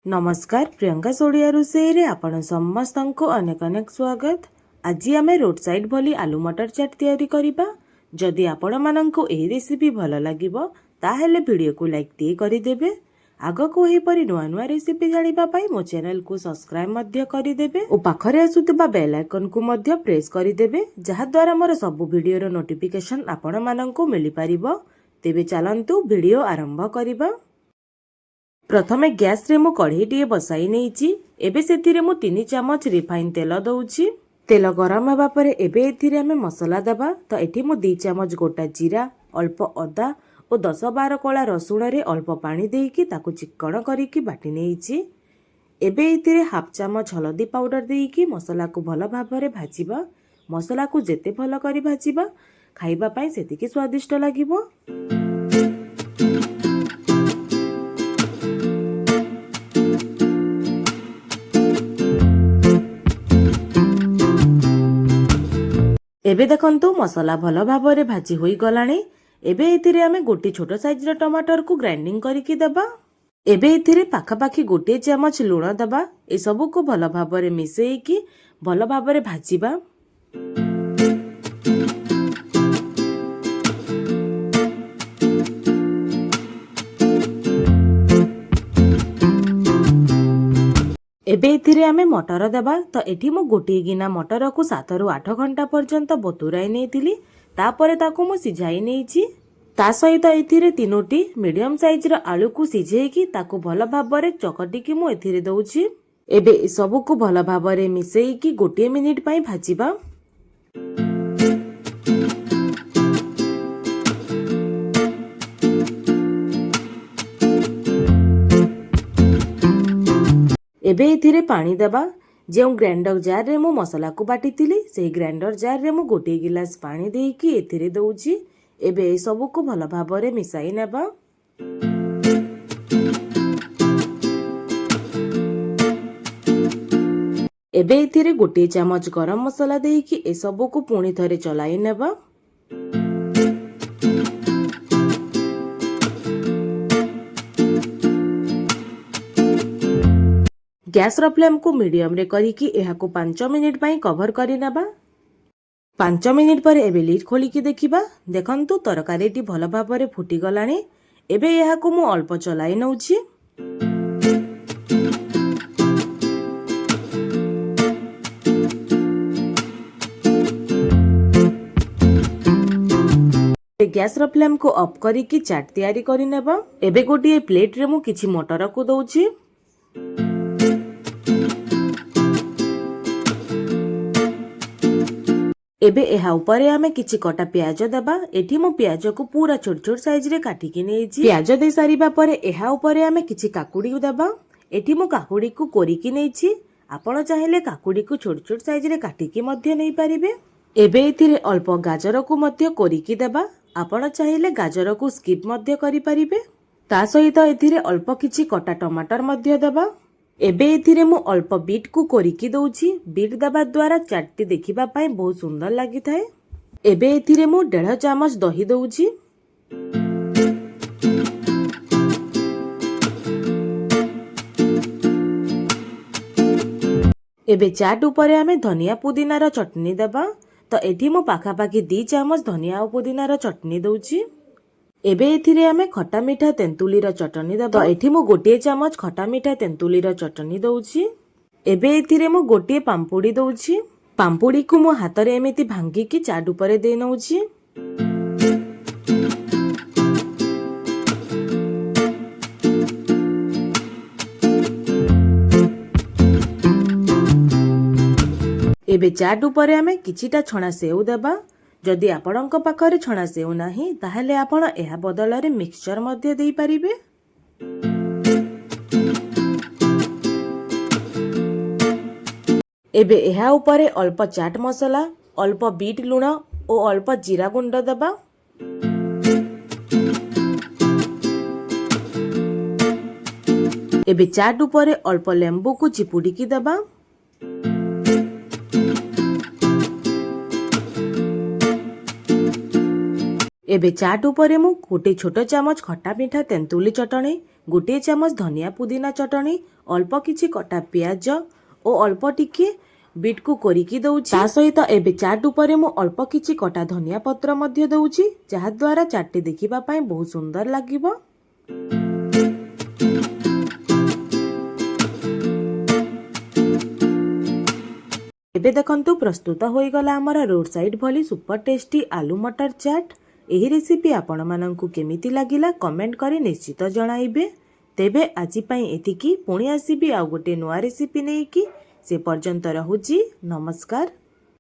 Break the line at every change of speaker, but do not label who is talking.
नमस्कार प्रियंका सोडिया रोषेई रे आपण समस्तंको अनेक अनेक स्वागत। आज आम रोड साइड भली आलू मटर चाट तैयारी करिबा। जदि आपण मानंको एही रेसिपी भल लागिबो ताहेले वीडियो को लाइक टी करि देबे। आगो को एही परि नुआ नुआ रेसिपी जानिबा पई मो चैनल को सब्सक्राइब मध्य करि देबे ओ पाखरे आसुतबा बेल आइकन को मध्य प्रेस करि देबे जहा द्वारा मोर सब वीडियो रो नोटिफिकेशन आपण मानंको मिलि परिबो। तेबे चलंतु वीडियो आरंभ करिबा। प्रथमे गैस रे मु कढ़ईटे बसाई नहीं। एबे सेतिरे मु 3 चमच रिफाइन तेल दउची। तेल गरम हेबा परे एबे एथिरे हमें मसला दबा। तो एठी मु 2 चमच गोटा जीरा, अल्प अदा और 10-12 कला रसुण रे अल्प पानी देकी ताकू चिक्कण करिकी बाटी नेइची। एबे एथिरे हाफ चमच हल्दी पाउडर देकी मसला को भल भाबरे भाजिबा। मसला को जेते भल करी भाजिबा खाइबा पई सेतिकी स्वादिष्ट लागिबो। एबे देखंतु मसला भल भाबरे भाजी होई गलाणी। एबे एथिरे हमें गोटी छोट साइज रो टमाटर को ग्राइंडिंग करिकी दबा। एबे एथिरे पाखापाखी गोटे चमच लुण दबा। ए सबु को भल भाबरे मिसेईकी भल भाबरे भाजीबा। एबे एथिरे हमें मटर दबा। तो एठी मु गोटे गिना मटर को 7 ରୁ 8 घंटा पर्यंत बतुराई नेइतिली। तापरे ताकू मु सिझाई नेइची। ता सहित एथिरे 3टी मीडियम साइज रो आलू को सिझेईकी ताकू भल भाबरे चकटी की मु एथिरे दउची। एबे ए सबु को भल भाबरे मिसेईकी गोटे मिनिट पई भाजीबा। एबे एथिरे पानी दबा। जो ग्राइंडर जार रे मु मसला को बाटी तिली से ग्राइंडर जार रे मु गोटे गिलास पानी देकी एथिरे दउची। एबे ए सबु को भल भाबरे मिसाई नेबा। एबे एथिरे गोटे चमच गरम मसला देकी ए सबु को पुणी थरे चलाई नेबा। गैस रो फ्लेम को मीडियम रे करिकी एहा को 5 मिनिट पई कवर करि नेबा। 5 मिनिट पर एबे लीड खोली की देखिबा। देखंतु तरकारीटी भल भाबरे फुटी गलाणी। एबे एहा को मु अल्प चलाई नउची। गैस रो फ्लेम को ऑफ करिकी चाट तैयारी करि नेबा। एबे गोटी प्लेट रे मु किछि मटर को दउची। एबे एहा ऊपर आमे किछि कटा प्याज दबा। एठी मु प्याज को पूरा छोट छोट साइज रे काटिकी नेइची। प्याज दे सारिबा परे एहा ऊपर आमे किछि काकुडी दबा। एठी मु काकुडी को कोरिकी नेइची। आपण चाहिले काकुडी को छोट छोट साइज रे काटिकी मध्य नै परिबे। एबे एथिरे अल्प गाजर को मध्य कोरिकी दबा। आपण चाहिले गाजर को स्किप मध्य करि परिबे। ता सहित एथिरे अल्प किछि कटा टमाटर मध्य दबा। एबे एथिरे मु अल्प बीट को कोरिकी दउची। बीट दबा द्वारा चाटटी देखिबा पई बहुत सुंदर लागि थाए। एबे एथिरे मु 1.5 चमच दही दउची। एबे चाट ऊपर आमे धनिया पुदीना रो चटनी दबा। तो एठी मु पाखापाखी 2 चमच धनिया और पुदीना रो चटनी दउची। एबे एथिरे आमे खट्टा मीठा तेंतुली रो चटनी दबा। तो एठी मु गोटे चमच खट्टा मीठा तेंतुली रो चटनी दउची। एबे एथिरे मु गोटे पांपुड़ी दउची। पांपुड़ी को मु हाथ रे एमिति भांगी की चाट ऊपर दे नउची। एबे चाट ऊपर आमे किछिटा छणा सेव दबा। जदि आपणक पाखरे छणा सेव नाही ताहेले आपण एहा बदल रे मिक्सचर मध्ये देई परिबे। एबे एहा ऊपर अल्प चाट मसला, अल्प बीट लुण और अल्प जीरा गुंड दबा। एबे चाट ऊपर अल्प लेंबू को चिपुड़ी की दबा। एबे चाट ऊपर मु गोटे छोट चमच खट्टा मीठा तेंतुली चटनी ଗୋଟିଏ ଚାମଚ ଧନିଆ ପୁଦିନା ଚଟଣି, ଅଳ୍ପ କିଛି କଟା ପିଆଜ ଓ ଅଳ୍ପ ଟିକେ ବିଟ୍କୁ କୋରିକି ଦଉଛି। ତା ସହିତ ଏବେ ଚାଟ୍ ଉପରେ ମୁଁ ଅଳ୍ପ କିଛି କଟା ଧନିଆ ପତ୍ର ମଧ୍ୟ ଦଉଛି, ଯାହାଦ୍ୱାରା ଚାଟ୍ଟି ଦେଖିବା ପାଇଁ ବହୁତ ସୁନ୍ଦର ଲାଗିବ। ଏବେ ଦେଖନ୍ତୁ ପ୍ରସ୍ତୁତ ହୋଇଗଲା ଆମର ରୋଡ୍ ସାଇଡ୍ ଭଳି ସୁପର ଟେଷ୍ଟି ଆଲୁ ମଟର ଚାଟ୍। ଏହି ରେସିପି ଆପଣମାନଙ୍କୁ କେମିତି ଲାଗିଲା କମେଣ୍ଟ କରି ନିଶ୍ଚିତ ଜଣାଇବେ। ତେବେ ଆଜି ପାଇଁ ଏତିକି, ପୁଣି ଆସିବି ଆଉ ଗୋଟେ ନୂଆ ରେସିପି ନେଇକି। ସେ ପର୍ଯ୍ୟନ୍ତ ରହୁଛି, ନମସ୍କାର।